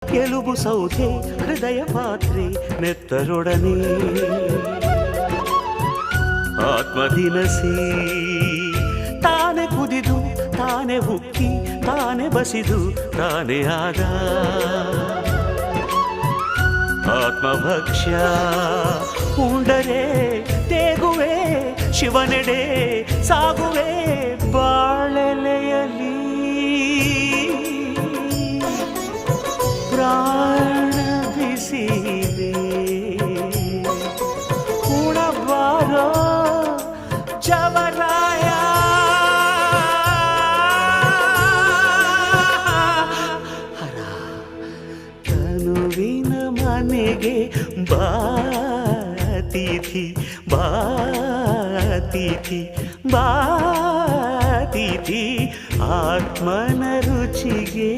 ಗೆಲುಬು ಸೌಧೆ ಹೃದಯ ಪಾತ್ರೆ ನೆತ್ತರೊಡನೆ ಆತ್ಮದಿನಸಿ ತಾನೆ ಕುದಿದು ತಾನೆ ಉಕ್ಕಿ ತಾನೆ ಬಸಿದು ತಾನೆ ಆಗ ಆತ್ಮಭಕ್ಷ್ಯ ಉಂಡರೆ ತೇಗುವೆ ಶಿವನೆಡೆ ಸಾಗುವೆ ಬಾಳೆಲೆಯಲಿ ಪ್ರಾಣ ಬಿಸಿದೆ ಉಣಬಾರೋ ಜವರಾಯ ತನುವಿನ ಮನೆಗೆ ಬಾತಿಥಿ ಬಾತಿಥಿ ಬಾತಿಥಿ ಆತ್ಮನ ರುಚಿಗೆ